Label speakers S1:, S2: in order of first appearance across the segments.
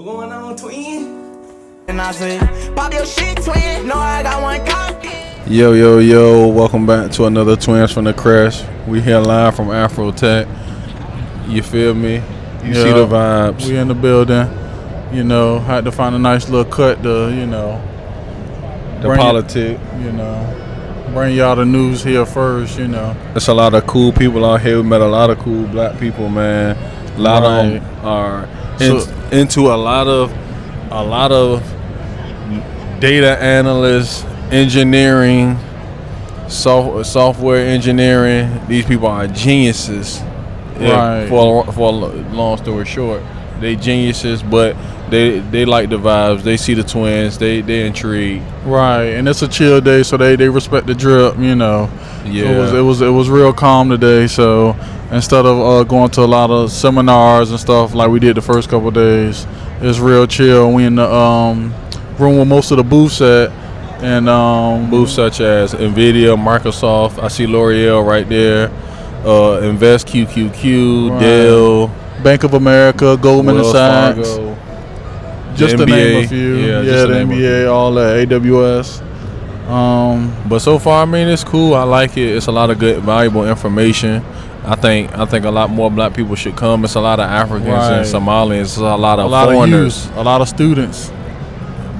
S1: What's going on, twin?
S2: And I say, pop your shit, twin. No, I got one copy.
S3: Yo, welcome back to another Twins from the Crest. We here live from Afrotech. You feel me? You see the vibes.
S4: We in the building. You know, had to find a nice little cut to,
S3: The politic.
S4: Bring y'all the news here first,
S3: There's a lot of cool people out here. We met a lot of cool black people, man. A lot of them are into a lot of data analysts, engineering, software engineering. These people are geniuses.
S4: Right.
S3: For a long story short, they geniuses, but they like the vibes. They see the twins. They intrigued.
S4: Right, and it's a chill day, so they respect the drip.
S3: Yeah.
S4: It was real calm today. So instead of going to a lot of seminars and stuff like we did the first couple of days, it's real chill. We in the room with most of the booths at, and
S3: booths such as NVIDIA, Microsoft. I see L'Oreal right there. Invest QQQ,
S4: right.
S3: Dell,
S4: Bank of America, Goldman Sachs,
S3: Fargo,
S4: just to name a few.
S3: Yeah,
S4: the NBA, all that, AWS.
S3: But so far, I mean, it's cool. I like it. It's a lot of good, valuable information. I think a lot more black people should come. It's a lot of Africans and Somalians. It's a lot of foreigners,
S4: a lot of students.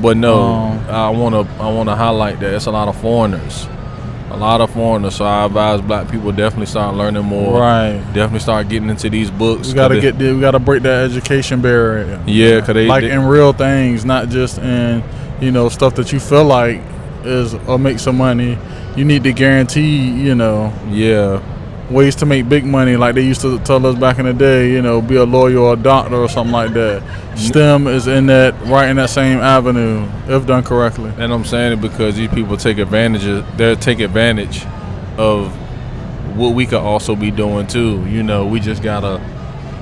S3: But no, I wanna highlight that it's a lot of foreigners. So I advise black people definitely start learning more.
S4: Right.
S3: Definitely start getting into these books.
S4: We gotta break that education barrier.
S3: Yeah, cause they
S4: in real things, not just in stuff that you feel like or make some money. You need to guarantee ways to make big money, like they used to tell us back in the day. Be a lawyer or a doctor or something like that. STEM is in that same avenue if done correctly.
S3: And I'm saying it because these people take advantage of what we could also be doing too. We just gotta,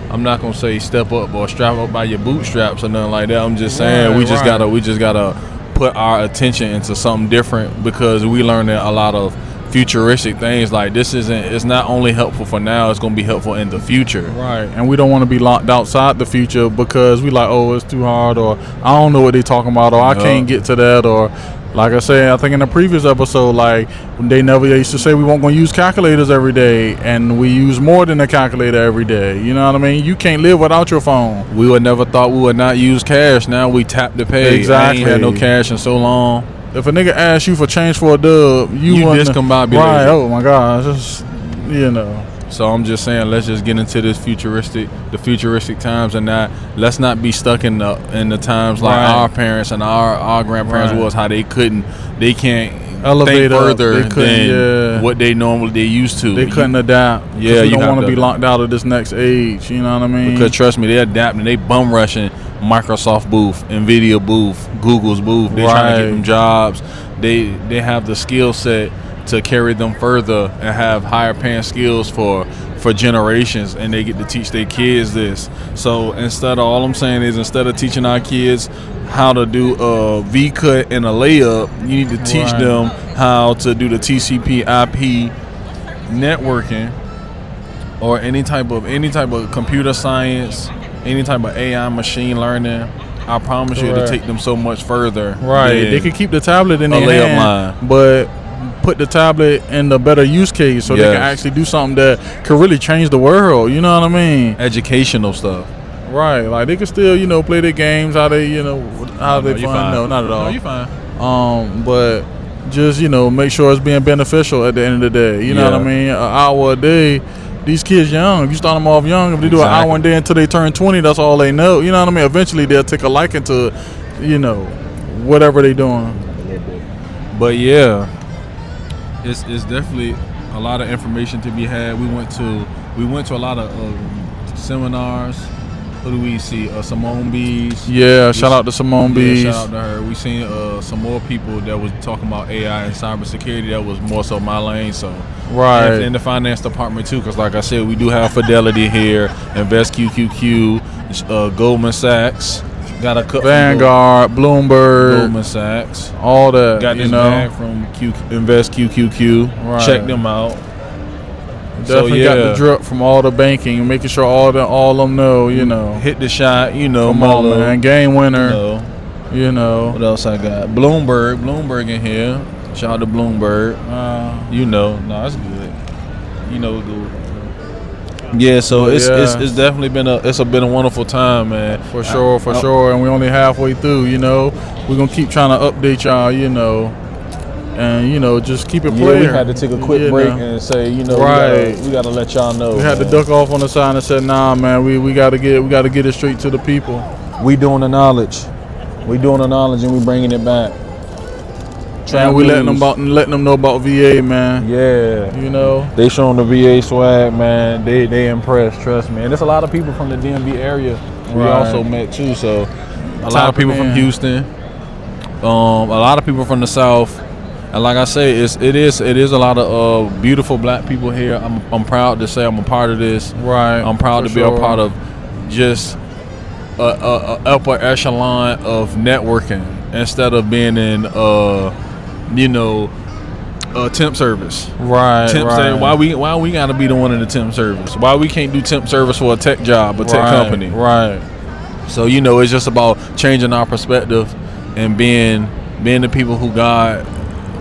S3: I'm not gonna say step up or strap up by your bootstraps or nothing like that. I'm just saying we just gotta put our attention into something different, because we learning a lot of futuristic things. Like it's not only helpful for now, it's going to be helpful in the future.
S4: Right. And we don't want to be locked outside the future because we like, oh, it's too hard, or I don't know what they're talking about, or I can't get to that, or like I said, I think in the previous episode, like they used to say we weren't going to use calculators every day, and we use more than a calculator every day. You know what I mean? You can't live without your phone.
S3: We would never thought we would not use cash. Now we tap to pay.
S4: Exactly.
S3: I ain't had no cash in so long.
S4: If a nigga asks you for change for a dub, you
S3: discombobulated.
S4: Right, oh my gosh, just,
S3: So I'm just saying, let's just get into the futuristic times, and let's not be stuck in the times like our parents and our grandparents was, how they can't
S4: elevate
S3: think further than what they used to.
S4: They couldn't adapt.
S3: Yeah,
S4: you don't want to be locked out of this next age. You know what I mean?
S3: Because trust me, they adapting. They bum rushing Microsoft booth, NVIDIA booth, Google's booth. They trying to get them jobs. They have the skill set to carry them further and have higher paying skills for generations, and they get to teach their kids this. So instead of teaching our kids how to do a V-cut and a layup, you need to teach them how to do the TCP IP networking, or any type of computer science, any type of AI machine learning. I promise you to take them so much further.
S4: Right. They could keep the tablet in their hand,
S3: line,
S4: but put the tablet in the better use case, so they can actually do something that could really change the world. You know what I mean?
S3: Educational stuff.
S4: Right. Like they can still, play their games how they, how they fun. No, not at all.
S3: No, you fine.
S4: But just, make sure it's being beneficial at the end of the day. You know what I mean? An hour a day. These kids young. If you start them off young, if they do an hour a day until they turn 20, that's all they know. You know what I mean? Eventually they'll take a liking to, whatever they doing.
S3: But yeah, it's definitely a lot of information to be had. We went to a lot of seminars. Who do we see? Simone Bees.
S4: Yeah, shout out to Simone Bees.
S3: Shout out to her. We seen some more people that was talking about AI and cybersecurity. That was more so my lane. So in the finance department too, because like I said, we do have Fidelity here, Invest QQQ, Goldman Sachs. Got a cut
S4: Vanguard, Bloomberg,
S3: Goldman Sachs,
S4: all that.
S3: Got this bag from Invest QQQ.
S4: Right.
S3: Check them out.
S4: Definitely got the drip from all the banking, making sure all of them know,
S3: hit the shot,
S4: Come on, man, game winner.
S3: What else I got? Bloomberg in here. Shout out to Bloomberg. That's good. Good. Yeah, so it's definitely been a wonderful time, man.
S4: For sure. And we only halfway through. We're gonna keep trying to update y'all. And just keep it playing.
S3: We had to take a quick break and say, we gotta let y'all know.
S4: We had to duck off on the side and said, nah, man, we gotta get it straight to the people.
S3: We doing the knowledge. And we bringing it back.
S4: And we letting them know about VA, man.
S3: Yeah. They showing the VA swag, man. They impressed, trust me. And there's a lot of people from the DMV area we also met too. So a lot of people from Houston, a lot of people from the South. And like I say, it is a lot of beautiful black people here. I'm proud to say I'm a part of this.
S4: Right.
S3: I'm proud to be a part of just a upper echelon of networking instead of being in temp service.
S4: Right.
S3: Service. Why we gotta be the one in the temp service? Why we can't do temp service for a tech job, a tech company?
S4: Right.
S3: So it's just about changing our perspective and being the people who God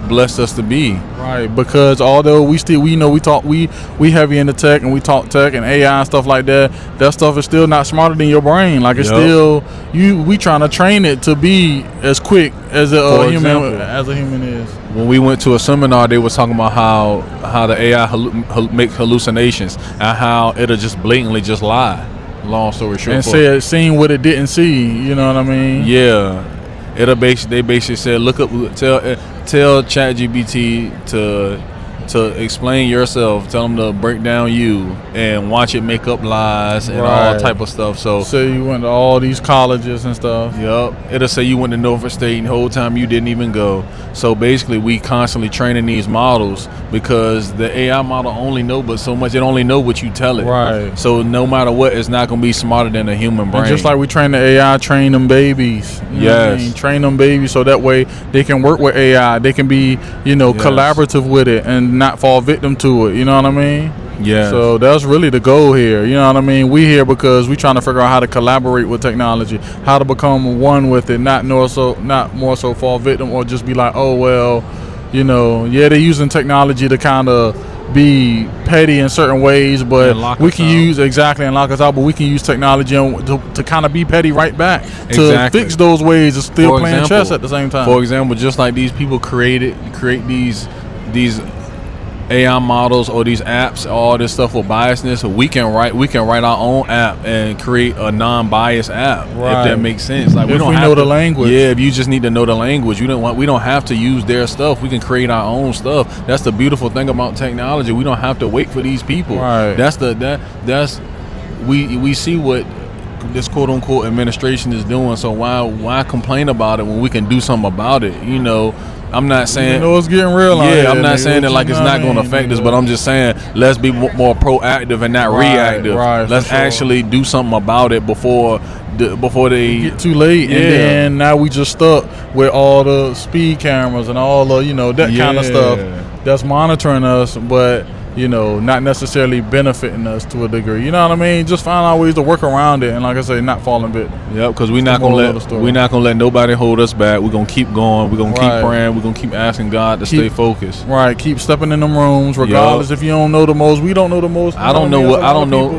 S3: blessed us to be.
S4: Right, because although we heavy into tech and we talk tech and AI and stuff like that stuff is still not smarter than your brain. Like it's still we trying to train it to be as quick as a human is.
S3: When we went to a seminar, they was talking about how the AI makes hallucinations and how it'll just blatantly just lie. Long story short,
S4: and seen what it didn't see. You know what I mean?
S3: Yeah. They basically said, tell ChatGPT to explain yourself. Tell them to break down you and watch it make up lies and all type of stuff. So
S4: say you went to all these colleges and stuff.
S3: Yep. It'll say you went to Norfolk State and the whole time you didn't even go. So basically, we constantly training these models because the AI model only know but so much. It only know what you tell it.
S4: Right.
S3: So no matter what, it's not gonna be smarter than a human brain.
S4: And just like we train the AI, train them babies.
S3: Yes.
S4: Train them babies so that way they can work with AI. They can be collaborative with it and not fall victim to it. You know what I mean?
S3: Yeah.
S4: So that's really the goal here. You know what I mean? We here because we trying to figure out how to collaborate with technology, how to become one with it, not more so fall victim or just be like, oh well, they're using technology to kind of be petty in certain ways, but we can use and lock us out. But we can use technology to kind of be petty right back to fix those ways of still playing chess at the same time.
S3: For example, just like these people create these AI models or these apps, all this stuff with biasness, we can write our own app and create a non-biased app. Right. If that makes sense. Like
S4: if we know the language.
S3: Yeah, if you just need to know the language, we don't have to use their stuff. We can create our own stuff. That's the beautiful thing about technology. We don't have to wait for these people.
S4: Right.
S3: We see what this quote unquote administration is doing. So why complain about it when we can do something about it? I'm not saying
S4: it's getting real.
S3: I'm not saying that like it's not going to affect us, but I'm just saying let's be more proactive and not reactive.
S4: Right,
S3: let's actually do something about it before they
S4: get too late.
S3: Yeah.
S4: And then now we just stuck with all the speed cameras and all the that kind of stuff that's monitoring us, but not necessarily benefiting us to a degree. You know what I mean? Just find out ways to work around it, and like I say, not falling victim.
S3: Yep, because we're not gonna let nobody hold us back. We're gonna keep going. We're gonna keep praying. We're gonna keep asking God to stay focused.
S4: Right. Keep stepping in them rooms, regardless if you don't know the most. We don't know the most.
S3: I don't know.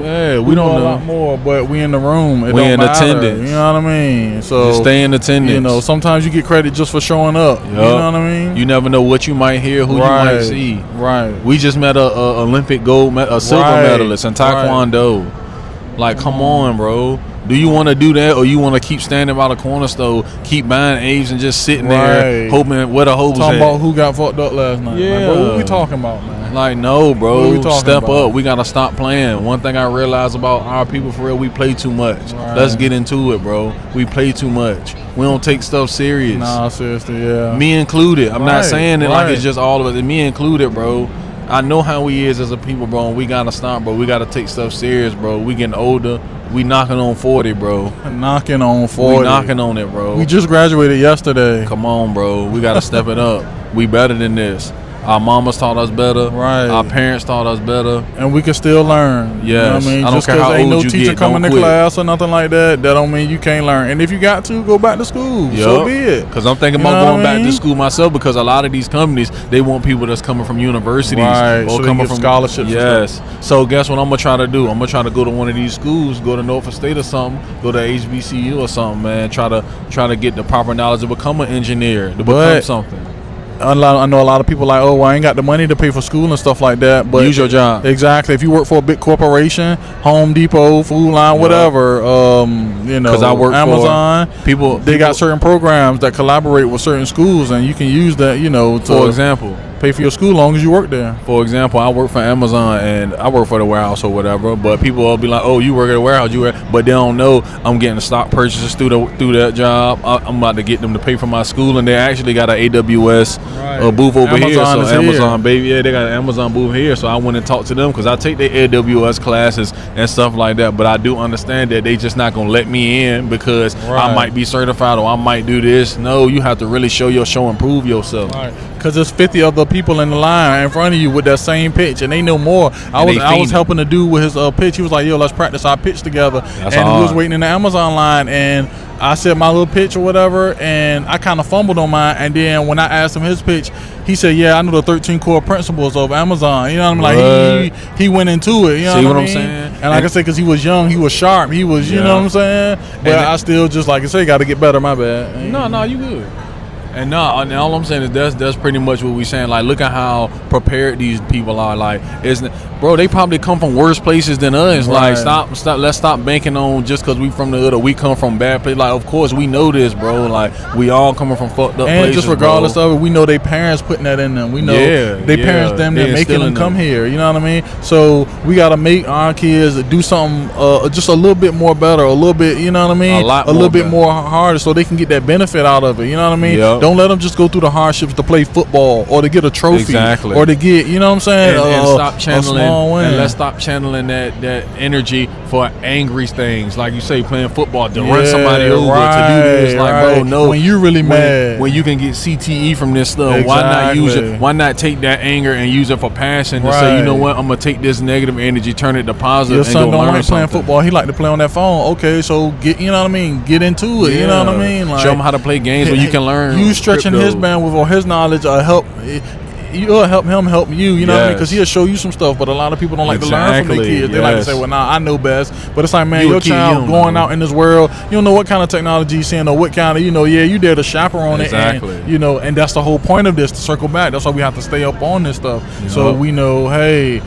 S4: Yeah, we don't know a lot more, but we in the room.
S3: We in attendance.
S4: You know what I mean? So
S3: just stay in attendance.
S4: Sometimes you get credit just for showing up. Yep. You know what I mean?
S3: You never know what you might hear, who you might see.
S4: Right.
S3: We just met a Olympic silver medalist in Taekwondo. Like, come on, bro. Do you want to do that, or you want to keep standing by the corner store, keep buying A's and just sitting there hoping where the hopes
S4: talking about who got fucked up last night?
S3: Yeah.
S4: Like, bro, what we talking about, man?
S3: Like, no, bro. Step
S4: about?
S3: up. We gotta stop playing. One thing I realized about our people, for real, we play too much.
S4: Right.
S3: Let's get into it, bro. We play too much. We don't take stuff serious.
S4: Nah, seriously, yeah.
S3: Me included. I'm not saying it like it's just all of us. Me included, bro. I know how we is as a people, bro, and we gotta stop, bro. We gotta take stuff serious, bro. We getting older. We knocking on 40, bro.
S4: Knocking on 40.
S3: We knocking on it, bro.
S4: We just graduated yesterday.
S3: Come on, bro. We gotta step it up. We better than this. Our mamas taught us better.
S4: Right.
S3: Our parents taught us better.
S4: And we can still learn.
S3: Yes.
S4: You know what I mean?
S3: I don't
S4: Just
S3: care how
S4: ain't
S3: old
S4: no
S3: you
S4: teacher
S3: get,
S4: coming
S3: don't
S4: to
S3: quit.
S4: class or nothing like that, that don't mean you can't learn. And if you got to, go back to school.
S3: Yep.
S4: So be it.
S3: Because I'm thinking about going back to school myself, because a lot of these companies, they want people that's coming from universities.
S4: Right.
S3: Or
S4: So
S3: coming from
S4: scholarships.
S3: Yes. So guess what I'm going to try to do? I'm going to try to go to one of these schools, go to Norfolk State or something, go to HBCU or something, man. Try to get the proper knowledge to become an engineer, to become something.
S4: I know a lot of people like, oh, well, I ain't got the money to pay for school and stuff like that. But
S3: use your job.
S4: Exactly. If you work for a big corporation, Home Depot, Food Line, whatever, because
S3: I work
S4: Amazon,
S3: for people.
S4: They got certain programs that collaborate with certain schools, and you can use that, to,
S3: for example,
S4: pay for your school as long as you work there.
S3: For example, I work for Amazon and I work for the warehouse or whatever, but people will be like, oh, you work at a warehouse, but they don't know I'm getting stock purchases through that job. I'm about to get them to pay for my school, and they actually got an AWS booth over here. So Amazon, baby, yeah, they got an Amazon booth here. So I went and talked to them because I take their AWS classes and stuff like that, but I do understand that they just not going to let me in because I might be certified or I might do this. No, you have to really show and prove yourself.
S4: Right. Because there's 50 other people in the line in front of you with that same pitch, and they know more. I was helping the dude with his pitch. He was like, yo, let's practice our pitch together.
S3: That's
S4: and
S3: hard.
S4: we was waiting in the Amazon line, and I said my little pitch or whatever, and I kind of fumbled on mine. And then when I asked him his pitch, he said, yeah, I know the 13 core principles of Amazon. You know what I mean? Like, he went into it. You know what I'm saying? And like I said, because he was young, he was sharp, he was, you know what I'm saying? But I still just, like I say, got to get better, my bad.
S3: No, you good. And all I'm saying is that's pretty much what we saying. Like, look at how prepared these people are. Like, bro, they probably come from worse places than us.
S4: Right.
S3: Like, let's stop banking on just because we from the hood or we come from bad places. Like, of course we know this, bro. Like, we all coming from fucked up places.
S4: And just regardless of it, we know their parents putting that in them. We know their parents that making them come here. You know what I mean? So we gotta make our kids do something just a little bit more better, a little bit. You know what I mean? A little bit more harder, so they can get that benefit out of it. You know what I mean?
S3: Yep.
S4: Don't let them just go through the hardships to play football or to get a trophy or to get, you know what I'm saying?
S3: And stop channeling,
S4: a small win.
S3: and let's stop channeling that energy for angry things. Like you say, playing football to run somebody over, to do this. Like, bro, no.
S4: When you really mad.
S3: When you can get CTE from this stuff, why not use it? Why not take that anger and use it for passion to say, you know what, I'm going to take this negative energy, turn it to positive,
S4: your son
S3: and go
S4: don't
S3: learn
S4: like playing
S3: something.
S4: football. He like to play on that phone. Okay, so get, you know what I mean? Get into it. You know what I mean? Like,
S3: show him how to play games where you can learn.
S4: You stretching his bandwidth or his knowledge you'll help him help you, you know what I mean? Because he'll show you some stuff, but a lot of people don't like to learn from their kids. They like to say, well, nah, I know best. But it's like, man, your child going out in this world, you don't know what kind of technology he's seeing or what kind of, you there to chaperone it. And, and that's the whole point of this, to circle back. That's why we have to stay up on this stuff. So we know, hey,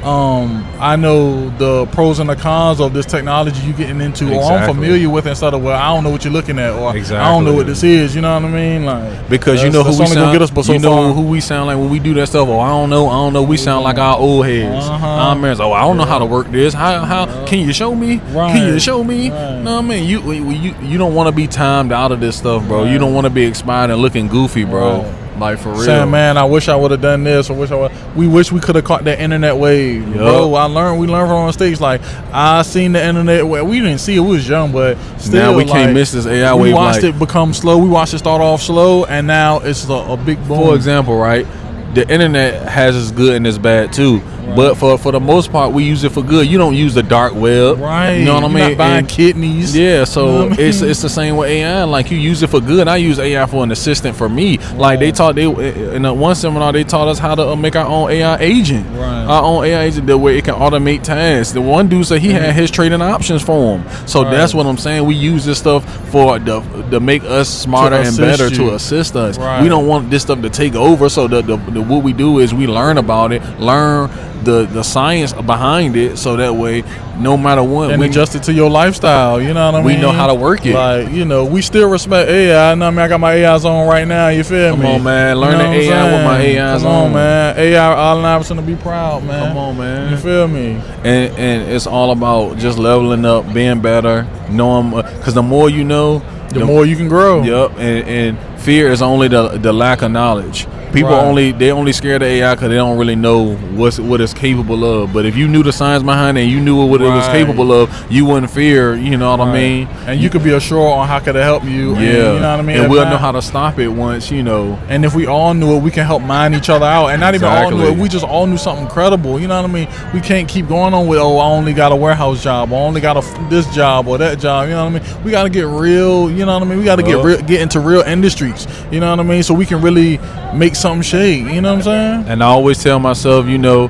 S4: I know the pros and the cons of this technology you getting into, or I'm familiar with, instead of, well, I don't know what you're looking at, or I don't know what this is. You know what I mean? Like,
S3: because you know who we sound. Get us, but who we sound like when we do that stuff. Oh, I don't know. We sound like our old heads. Our parents. Oh, I don't know how to work this. How can you show me? Can you show me? No, I mean, you don't want to be timed out of this stuff, bro. You don't want to be expired and looking goofy, bro. Like, for real.
S4: Saying, man, I wish I would have done this, or we wish we could have caught that internet wave. Bro, we learned from mistakes. Like, I seen the internet wave. We didn't see it, we was young, but still,
S3: now we can't miss this AI wave.
S4: We watched it become slow. We watched it start off slow, and now it's a big boom.
S3: For example, right, the internet has its good and its bad too. But for the most part, we use it for good. You don't use the dark web, right? You know what I mean?
S4: You're not buying kidneys.
S3: Yeah, so it's the same with AI. Like, you use it for good. I use AI for an assistant for me. Like, in one seminar they taught us how to make our own AI agent, our own AI agent that where it can automate tasks. The one dude said he had his trading options for him. So that's what I'm saying. We use this stuff for to make us smarter and better, to assist us. We don't want this stuff to take over. So what we do is we learn about it, learn the science behind it, so that way, no matter what,
S4: and adjust it to your lifestyle. You know what I mean?
S3: We know how to work it.
S4: Like, we still respect AI. I know, I got my AIs on right now. You feel me?
S3: Come on, man. Learn the AI with my AIs on.
S4: Come on, man. AI, all 9% to be proud, man.
S3: Come on, man.
S4: You feel me?
S3: And it's all about just leveling up, being better, knowing, because the more you know,
S4: the more you can grow.
S3: Yep. And fear is only the lack of knowledge. People only scared of AI because they don't really know what it's capable of. But if you knew the science behind it and you knew what it was capable of, you wouldn't fear. You know what I mean?
S4: And you could be assured on how could it help you.
S3: Yeah,
S4: and, you know what I mean.
S3: And we'll know how to stop it once. You know.
S4: And if we all knew it, we can help mine each other out. And not even all knew it. We just all knew something credible. You know what I mean? We can't keep going on with I only got a warehouse job, or I only got this job or that job. You know what I mean? We got to get real. You know what I mean? We got to get into real industries. You know what I mean? So we can really make something shake. You know what I'm saying?
S3: And I always tell myself, you know,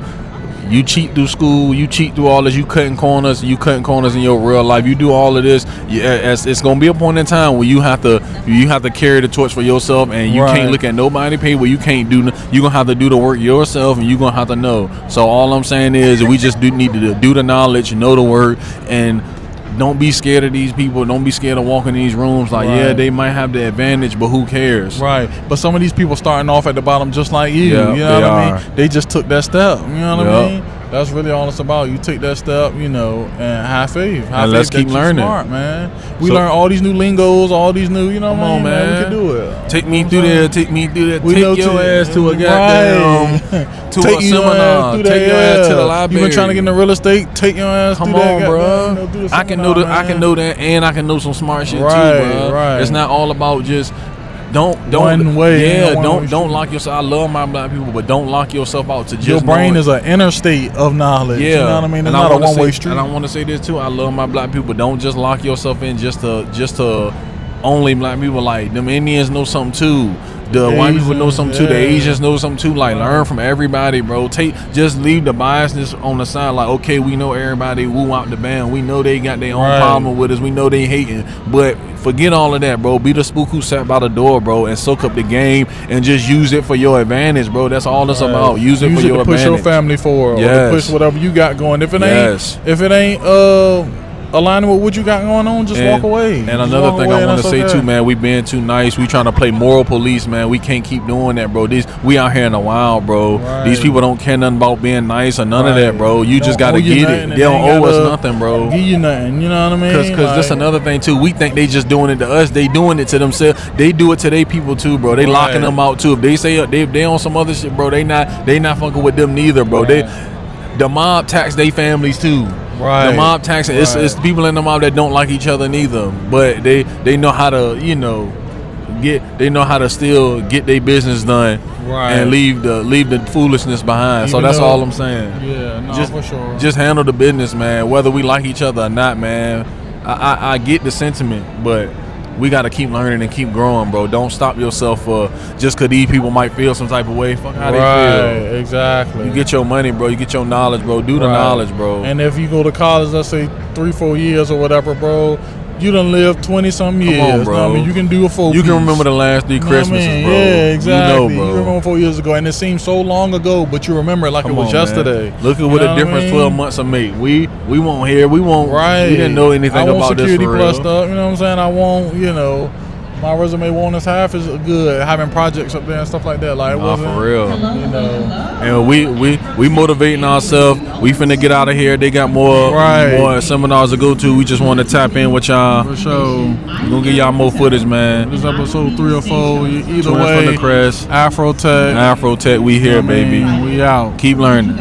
S3: you cheat through school, you cheat through all this, you cutting corners in your real life. You do all of this. It's gonna be a point in time where you have to carry the torch for yourself, and you can't look at nobody pay. Where you can't do. You gonna have to do the work yourself, and you gonna have to know. So all I'm saying is, we just need to do the knowledge, know the work, and don't be scared of these people. Don't be scared of walking in these rooms. Like, yeah, they might have the advantage, but who cares?
S4: Right. But some of these people starting off at the bottom just like you.
S3: Yeah,
S4: you know what I mean? They just took that step. You know what I mean? That's really all it's about. You take that step, you know, and have faith.
S3: And let's keep learning.
S4: Smart, man. We learn all these new lingos, all these new, you know what I mean? Man. We can do it.
S3: Take me through there. Take your ass to a goddamn to a seminar. Take your ass to the library.
S4: You been trying to get into real estate? Take your ass
S3: Come
S4: through
S3: on,
S4: that.
S3: bro. I can know that, and I can know some smart shit too, bro.
S4: Right.
S3: It's not all about just don't
S4: one way.
S3: Yeah, don't lock yourself. I love my black people, but don't lock yourself out to just
S4: your brain is an interstate of knowledge.
S3: Yeah,
S4: you know what I mean? It's not a one-way street.
S3: And I want to say this too. I love my black people. Don't just lock yourself in just to only black people. Like, them Indians know something too. The white people know something too. The Asians know something too. Like, learn from everybody, bro. Just leave the biasness on the side. Like, okay, we know everybody woo out the band. We know they got their own problem with us. We know they hating. But forget all of that, bro. Be the spook who sat by the door, bro, and soak up the game and just use it for your advantage, bro. That's all it's about. Use it for your advantage.
S4: Push your family forward. Or to push whatever you got going. If it ain't aligning with what you got going on, just walk away.
S3: And another thing I want to say too, man, we being too nice. We trying to play moral police, man. We can't keep doing that, bro. We out here in the wild, bro. These people don't care nothing about being nice or none of that, bro. You just got to get it. They don't owe us nothing, bro.
S4: Give you nothing, you know what I mean?
S3: Because that's another thing too. We think they just doing it to us. They doing it to themselves. They do it to their people too, bro. They locking them out too. If they say they on some other shit, bro, they not fucking with them neither, bro. The mob tax their families too. The mob taxing, it's people in the mob that don't like each other neither, but they know how to, you know, they know how to still get their business done and leave the foolishness behind. So that's all I'm saying.
S4: Yeah, no, for sure.
S3: Just handle the business, man. Whether we like each other or not, man. I get the sentiment, but we got to keep learning and keep growing, bro. Don't stop yourself just because these people might feel some type of way. Fuck how they feel.
S4: Exactly.
S3: You get your money, bro. You get your knowledge, bro. Do the knowledge, bro.
S4: And if you go to college, let's say 3-4 years or whatever, bro, you done lived 20-some years.
S3: Come on, bro.
S4: You know what I mean? You can do a full
S3: You can remember the last 3 Christmases, bro.
S4: Yeah, exactly.
S3: You know, bro.
S4: You remember 4 years ago, and it seems so long ago, but you remember it like it was yesterday.
S3: Man. Look at what a difference 12 months have made. We won't hear. We won't. We didn't know anything about this for real.
S4: Security Plus stuff. You know what I'm saying? I won't. You know. My resume won't as half as good having projects up there and stuff like that. Like, it wasn't
S3: for real.
S4: You know.
S3: And we motivating ourselves. We finna get out of here. They got more seminars to go to. We just want to tap in with y'all.
S4: For sure.
S3: We're gonna get y'all more footage, man.
S4: This episode 3 or 4. Either
S3: Twins
S4: way.
S3: from the Crest.
S4: Afrotech.
S3: We here, baby.
S4: We out.
S3: Keep learning.